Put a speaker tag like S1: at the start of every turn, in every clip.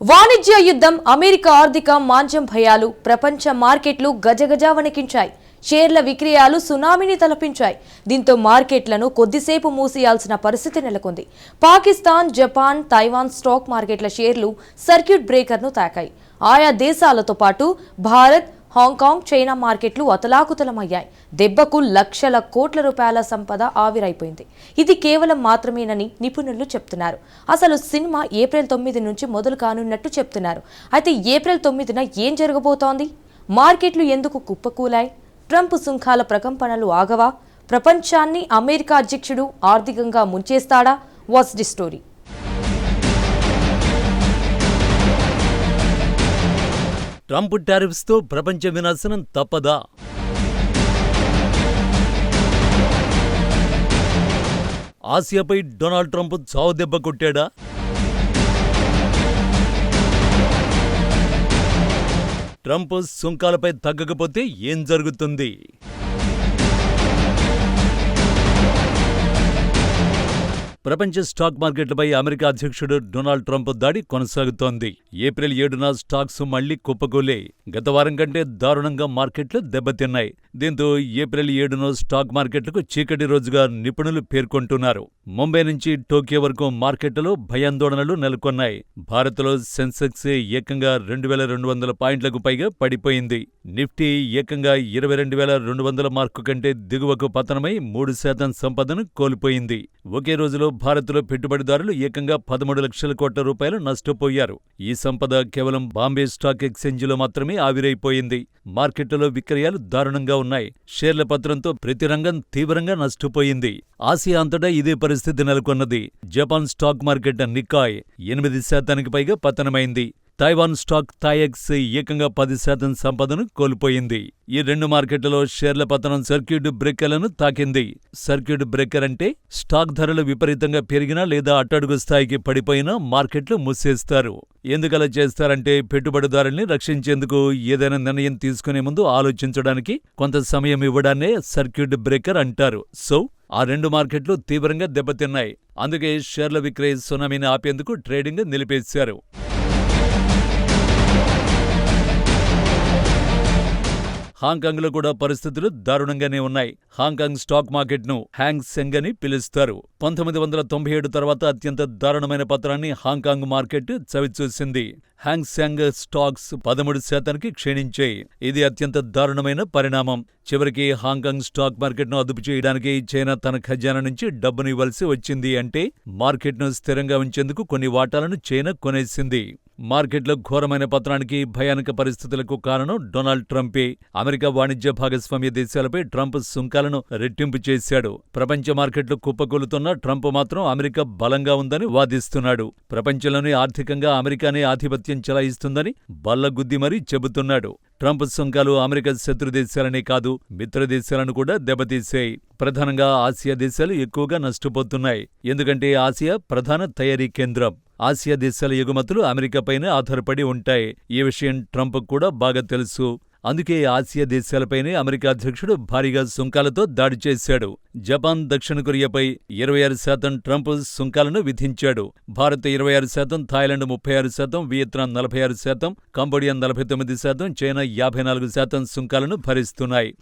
S1: వాణిజ్య యుద్ధం, అమెరికా ఆర్థిక మాంద్యం భయాలు ప్రపంచ మార్కెట్లు గజగజ వణికించాయి. షేర్ల విక్రయాలు సునామీని తలపించాయి. దీంతో మార్కెట్లను కొద్దిసేపు మూసేయాల్సిన పరిస్థితి నెలకొంది. పాకిస్తాన్, జపాన్, తైవాన్ స్టాక్ మార్కెట్ల షేర్లు సర్క్యూట్ బ్రేకర్ను తాకాయి. ఆయా దేశాలతో పాటు భారత్, హాంకాంగ్, చైనా మార్కెట్లు అతలాకుతలమయ్యాయి. దెబ్బకు లక్షల కోట్ల రూపాయల సంపద ఆవిరైపోయింది. ఇది కేవలం మాత్రమేనని నిపుణులు చెప్తున్నారు. అసలు సినిమా ఏప్రిల్ 9 నుంచి మొదలు కానున్నట్టు చెప్తున్నారు. అయితే ఏప్రిల్ 9న ఏం జరగబోతోంది? మార్కెట్లు ఎందుకు కుప్పకూలాయి? ట్రంప్ సుంకాల ప్రకంపనలు ఆగవా? ప్రపంచాన్ని అమెరికా అధ్యక్షుడు ఆర్థికంగా ముంచేస్తాడా? What's the story?
S2: ట్రంప్ టారిఫ్స్తో ప్రపంచ వినాశనం తప్పదా? ఆసియాపై డొనాల్డ్ ట్రంప్ చావుదెబ్బ కొట్టాడా? ట్రంప్ సుంకాలపై తగ్గకపోతే ఏం జరుగుతుంది? ప్రపంచ స్టాక్ మార్కెట్లపై అమెరికా అధ్యక్షుడు డొనాల్డ్ ట్రంప్ దాడి కొనసాగుతోంది. ఏప్రిల్ 7న స్టాక్స్ మళ్లీ కుప్పకూలాయి. గత వారం కంటే దారుణంగా మార్కెట్లు దెబ్బతిన్నాయి. దీంతో ఏప్రిల్ 7ను స్టాక్ మార్కెట్లకు చీకటి రోజుగా నిపుణులు పేర్కొంటున్నారు. ముంబై నుంచి టోక్యో వరకు మార్కెట్లలో భయాందోళనలు నెలకొన్నాయి. భారత్లో సెన్సెక్స్ ఏకంగా 2200 పాయింట్లకు పైగా పడిపోయింది. నిఫ్టీ ఏకంగా 22,200 మార్కు కంటే దిగువకు పతనమై 3% సంపదను కోల్పోయింది. ఒకే రోజులో భారత్లో పెట్టుబడిదారులు ఏకంగా 13 లక్షల కోట్ల రూపాయలు నష్టపోయారు. ఈ సంపద కేవలం బాంబే స్టాక్ ఎక్స్చేంజిలో మాత్రమే ఆవిరైపోయింది. మార్కెట్లలో విక్రయాలు దారుణంగా ఉన్నాయి. షేర్ల పత్రంతో ప్రతి రంగం తీవ్రంగా నష్టపోయింది. ఆసియా అంతటా ఇదే పరిస్థితి నెలకొన్నది. జపాన్ స్టాక్ మార్కెట్ నిక్కాయ్ 8% పైగా పతనమైంది. తైవాన్ స్టాక్ థాయిఎక్స్ ఏకంగా 10% సంపదను కోల్పోయింది. ఈ రెండు మార్కెట్లలో షేర్ల పతనం సర్క్యూట్ బ్రేకర్లను తాకింది. సర్క్యూట్ బ్రేకర్ అంటే స్టాక్ ధరలు విపరీతంగా పెరిగినా లేదా అట్టడుగు స్థాయికి పడిపోయినా మార్కెట్లు మూసేస్తారు. ఎందుకలా చేస్తారంటే పెట్టుబడిదారుల్ని రక్షించేందుకు. ఏదైనా నిర్ణయం తీసుకునే ముందు ఆలోచించడానికి కొంత సమయం ఇవ్వడాన్నే సర్క్యూట్ బ్రేకర్ అంటారు. సో ఆ రెండు మార్కెట్లు తీవ్రంగా దెబ్బతిన్నాయి. అందుకే షేర్ల విక్రయ సునామీని ఆపేందుకు ట్రేడింగ్ నిలిపేశారు. హాంకాంగ్లో కూడా పరిస్థితులు దారుణంగానే ఉన్నాయి. హాంకాంగ్ స్టాక్ మార్కెట్ను హ్యాంగ్ సెంగ్ అని పిలుస్తారు. 1997 తర్వాత అత్యంత దారుణమైన పత్రాన్ని హాంకాంగ్ మార్కెట్ చవిచూసింది. Hang సెంగ్ stocks 13% క్షీణించాయి. ఇది అత్యంత దారుణమైన పరిణామం. చివరికి హాంకాంగ్ స్టాక్ మార్కెట్ను అదుపు చేయడానికి చైనా తన ఖజానా నుంచి డబ్బును ఇవ్వాల్సి వచ్చింది. అంటే మార్కెట్ను స్థిరంగా ఉంచేందుకు కొన్ని వాటాలను చైనా కొనేసింది. మార్కెట్లో ఘోరమైన పతనానికి, భయానక పరిస్థితులకు కారణం డొనాల్డ్ ట్రంపే. అమెరికా వాణిజ్య భాగస్వామ్య దేశాలపై ట్రంప్ సుంకాలను రెట్టింపు చేశాడు. ప్రపంచ మార్కెట్లు కుప్పకూలుతున్న ట్రంప్ మాత్రం అమెరికా బలంగా ఉందని వాదిస్తున్నాడు. ప్రపంచంలోనే ఆర్థికంగా అమెరికానే ఆధిపత్యం చెలాయిస్తుందని బల్లగుద్ది మరీ చెబుతున్నాడు. ట్రంప్ సుంకాలు అమెరికా శత్రు దేశాలనే కాదు, మిత్ర దేశాలను కూడా దెబ్బతీశాయి. ప్రధానంగా ఆసియా దేశాలు ఎక్కువగా నష్టపోతున్నాయి. ఎందుకంటే ఆసియా ప్రధాన తయారీ కేంద్రం. ఆసియా దేశాల ఎగుమతులు అమెరికాపైనే ఆధారపడి ఉంటాయి. ఈ విషయం ట్రంప్ కూడా బాగా తెలుసు. అందుకే ఆసియా దేశాలపైనే అమెరికా అధ్యక్షుడు భారీగా సుంకాలతో దాడి చేశాడు. జపాన్, దక్షిణ కొరియాపై 26% ట్రంప్ సుంకాలను విధించాడు. Bharat 26%, Thailand 36%, Vietnam 46%, Cambodia 49%, China 54% సుంకాలను భరిస్తున్నాయి.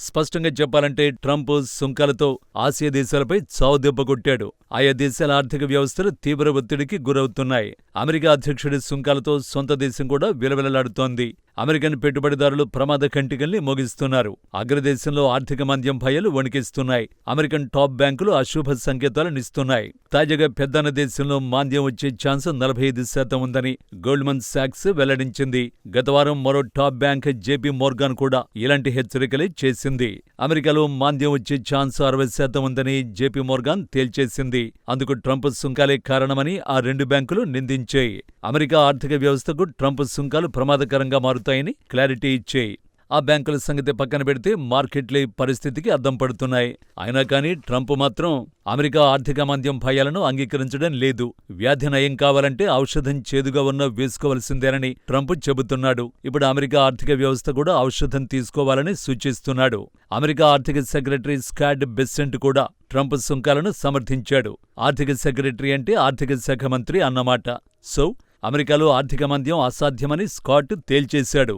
S2: స్పష్టంగా చెప్పాలంటే ట్రంప్ సుంకాలతో ఆసియా దేశాలపై చావుదెబ్బ కొట్టాడు. ఆయా దేశాల ఆర్థిక వ్యవస్థలు తీవ్ర ఒత్తిడికి గురవుతున్నాయి. అమెరికా అధ్యక్షుడి సుంకాలతో సొంత దేశం కూడా విలవిలలాడుతోంది. అమెరికన్ పెట్టుబడిదారులు ప్రమాద కంటికల్ని మోగిస్తున్నారు. అగ్రదేశంలో ఆర్థిక మాంద్యం భయాలు వణికిస్తున్నాయి. అమెరికన్ టాప్ బ్యాంకులు అశుభ సంకేతాలనిస్తున్నాయి. తాజాగా పెద్దన్న దేశంలో మాంద్యం వచ్చే ఛాన్స్ 45% ఉందని గోల్డ్మన్ సాక్స్ వెల్లడించింది. గత వారం మరో టాప్ బ్యాంక్ జేపీ మోర్గాన్ కూడా ఇలాంటి హెచ్చరికలే చేసింది. అమెరికాలో మాంద్యం వచ్చే ఛాన్స్ 60% ఉందని జేపీ మోర్గాన్ తేల్చేసింది. అందుకు ట్రంప్ సుంకాలే కారణమని ఆ రెండు బ్యాంకులు నిందించాయి. అమెరికా ఆర్థిక వ్యవస్థకు ట్రంప్ సుంకాలు ప్రమాదకరంగా మారుతాయని క్లారిటీ ఇచ్చాయి. ఆ బ్యాంకుల సంగతి పక్కన పెడితే మార్కెట్లే పరిస్థితికి అద్దం పడుతున్నాయి. అయినా కానీ ట్రంప్ మాత్రం అమెరికా ఆర్థిక మాంద్యం భయాలను అంగీకరించడం లేదు. వ్యాధి నయం కావాలంటే ఔషధం చేదుగా ఉన్న వేసుకోవలసిందేనని ట్రంప్ చెబుతున్నాడు. ఇప్పుడు అమెరికా ఆర్థిక వ్యవస్థ కూడా ఔషధం తీసుకోవాలని సూచిస్తున్నాడు. అమెరికా ఆర్థిక సెక్రటరీ స్కాట్ బెస్సెంట్ కూడా ట్రంప్ సుంకాలను సమర్థించాడు. ఆర్థిక సెక్రటరీ అంటే ఆర్థిక శాఖ మంత్రి అన్నమాట. సో అమెరికాలో ఆర్థిక మాంద్యం అసాధ్యమని స్కాట్ తేల్చేశాడు.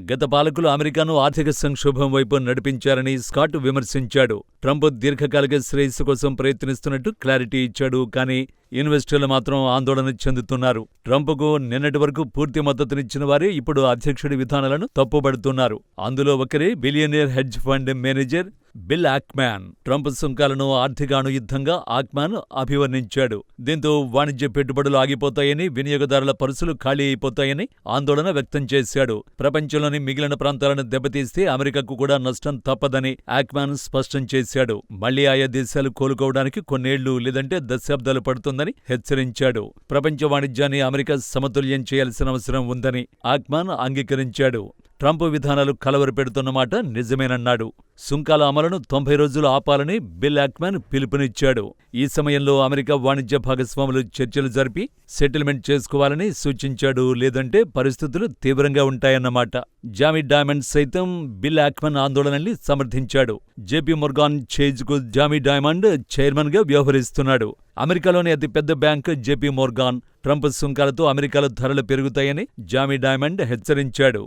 S2: గత పాలకులు అమెరికాను ఆర్థిక సంక్షోభం వైపు నడిపించారని స్కాట్ విమర్శించాడు. ట్రంప్ దీర్ఘకాలిక శ్రేయస్సు కోసం ప్రయత్నిస్తున్నట్టు క్లారిటీ ఇచ్చాడు. కానీ ఇన్వెస్టర్లు మాత్రం ఆందోళన చెందుతున్నారు. ట్రంప్కు నిన్నటి వరకు పూర్తి మద్దతునిచ్చిన వారే ఇప్పుడు అధ్యక్షుడి విధానాలను తప్పుపడుతున్నారు. అందులో ఒకరే billionaire hedge fund manager Bill Ackman. Trump సుంకాలను ఆర్థిక అణుయుద్ధంగా ఆక్మాన్ అభివర్ణించాడు. దీంతో వాణిజ్య పెట్టుబడులు ఆగిపోతాయని, వినియోగదారుల పర్సులు ఖాళీ అయిపోతాయని ఆందోళన వ్యక్తం చేశాడు. ప్రపంచంలోని మిగిలిన ప్రాంతాలను దెబ్బతీస్తే అమెరికాకు కూడా నష్టం తప్పదని ఆక్మాన్ స్పష్టం చేశాడు. మళ్లీ ఆయా దేశాలు కోలుకోవడానికి కొన్నేళ్లు లేదంటే దశాబ్దాలు పడుతుందని హెచ్చరించాడు. ప్రపంచ వాణిజ్యాన్ని అమెరికా సమతుల్యం చేయాల్సిన అవసరం ఉందని ఆక్మాన్ అంగీకరించాడు. ట్రంప్ విధానాలు కలవరపెడుతున్నమాట నిజమేనన్నాడు. సుంకాల అమలును 90 రోజులు ఆపాలని బిల్ ఆక్మాన్ పిలుపునిచ్చాడు. ఈ సమయంలో అమెరికా వాణిజ్య భాగస్వాములు చర్చలు జరిపి సెటిల్మెంట్ చేసుకోవాలని సూచించాడు. లేదంటే పరిస్థితులు తీవ్రంగా ఉంటాయన్నమాట. జామీ డైమండ్ సైతం బిల్ ఆక్మాన్ ఆందోళనల్ని సమర్థించాడు. జేపీ మొర్గాన్ చేజ్కు జామీ డైమండ్ చైర్మన్ గా వ్యవహరిస్తున్నాడు. అమెరికాలోని అతిపెద్ద బ్యాంక్ జేపీ మొర్గాన్ ట్రంప్ సుంకాలతో అమెరికాలో ధరలు పెరుగుతాయని జామీ డైమండ్ హెచ్చరించాడు.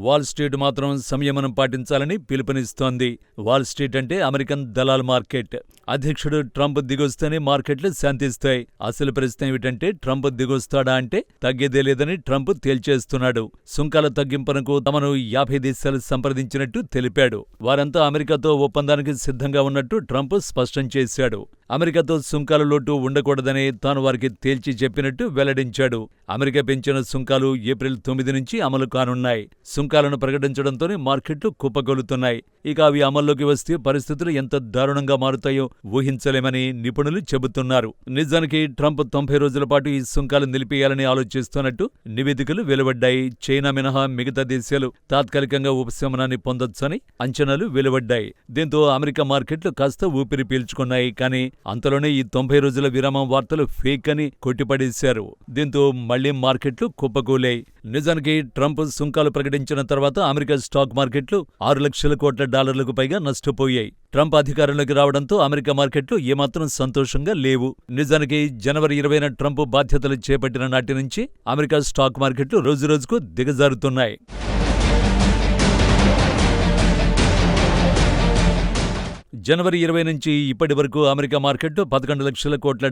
S2: వాల్ స్ట్రీట్ మాత్రం సంయమనం పాటించాలని పిలుపునిస్తోంది. వాల్ స్ట్రీట్ అంటే అమెరికన్ దళాల్ మార్కెట్. అధ్యక్షుడు ట్రంప్ దిగొస్తేనే మార్కెట్లు శాంతిస్తాయి. అసలు ప్రశ్న ఏమిటంటే ట్రంప్ దిగొస్తాడా అంటే తగ్గేదే లేదని ట్రంప్ తేల్చేస్తున్నాడు. సుంకాల తగ్గింపునకు తమను 50 దేశాలు సంప్రదించినట్టు తెలిపాడు. వారంతా అమెరికాతో ఒప్పందానికి సిద్ధంగా ఉన్నట్టు ట్రంప్ స్పష్టం చేశాడు. అమెరికాతో సుంకాల లోటు ఉండకూడదని తాను వారికి తేల్చి చెప్పినట్టు వెల్లడించాడు. అమెరికా పెంచిన సుంకాలు ఏప్రిల్ 9 నుంచి అమలు కానున్నాయి. సుంకాలను ప్రకటించడంతోనే మార్కెట్లు కుప్పకొలుతున్నాయి. ఇక అవి అమల్లోకి వస్తే పరిస్థితులు ఎంత దారుణంగా మారుతాయో ఊహించలేమని నిపుణులు చెబుతున్నారు. నిజానికి ట్రంప్ 90 రోజుల పాటు ఈ సుంకాలు నిలిపేయాలని ఆలోచిస్తున్నట్టు నివేదికలు వెలువడ్డాయి. చైనా మినహా మిగతా దేశాలు తాత్కాలికంగా ఉపశమనాన్ని పొందొచ్చని అంచనాలు వెలువడ్డాయి. దీంతో అమెరికా మార్కెట్లు కాస్త ఊపిరి పీల్చుకున్నాయి. కానీ అంతలోనే ఈ 90 రోజుల విరామం వార్తలు ఫేక్ అని కొట్టిపడేశారు. దీంతో మళ్లీ మార్కెట్లు కుప్పకూలాయి. నిజానికి ట్రంప్ సుంకాలు ప్రకటించిన తర్వాత అమెరికా స్టాక్ మార్కెట్లు $6 లక్షల కోట్ల పైగా నష్టపోయాయి. ట్రంప్ అధికారంలోకి రావడంతో అమెరికా మార్కెట్లు ఏమాత్రం సంతోషంగా లేవు. నిజానికి జనవరి 20న ట్రంప్ బాధ్యతలు చేపట్టిన నాటి నుంచి అమెరికా స్టాక్ మార్కెట్లు రోజురోజుకు దిగజారుతున్నాయి. జనవరి 20 నుంచి ఇప్పటి వరకు అమెరికా మార్కెట్లు $11 లక్షల కోట్ల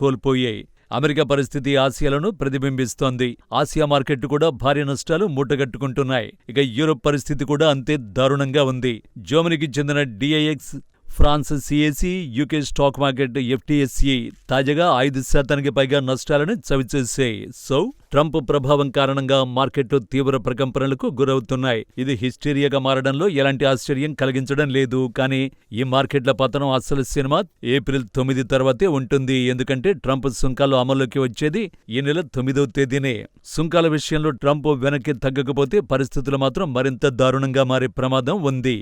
S2: కోల్పోయాయి. అమెరికా పరిస్థితి ఆసియాలోనూ ప్రతిబింబిస్తోంది. ఆసియా మార్కెట్ కూడా భారీ నష్టాలు మూటగట్టుకుంటున్నాయి. ఇక యూరోప్ పరిస్థితి కూడా అంతే దారుణంగా ఉంది. జర్మనీకి చెందిన DAX, France CAC, UK stock market FTSE తాజాగా 5% పైగా నష్టాలను చవిచూశాయి. సో ట్రంప్ ప్రభావం కారణంగా మార్కెట్లు తీవ్ర ప్రకంపనలకు గురవుతున్నాయి. ఇది హిస్టీరియాగా మారడంలో ఎలాంటి ఆశ్చర్యం కలిగించడం లేదు. కానీ ఈ మార్కెట్ల పతనం అసలు సినిమా ఏప్రిల్ 9 తర్వాతే ఉంటుంది. ఎందుకంటే ట్రంప్ సుంకాలు అమల్లోకి వచ్చేది ఈ నెల 9వ తేదీనే. సుంకాల విషయంలో ట్రంప్ వెనక్కి తగ్గకపోతే పరిస్థితులు మాత్రం మరింత దారుణంగా మారే ప్రమాదం ఉంది.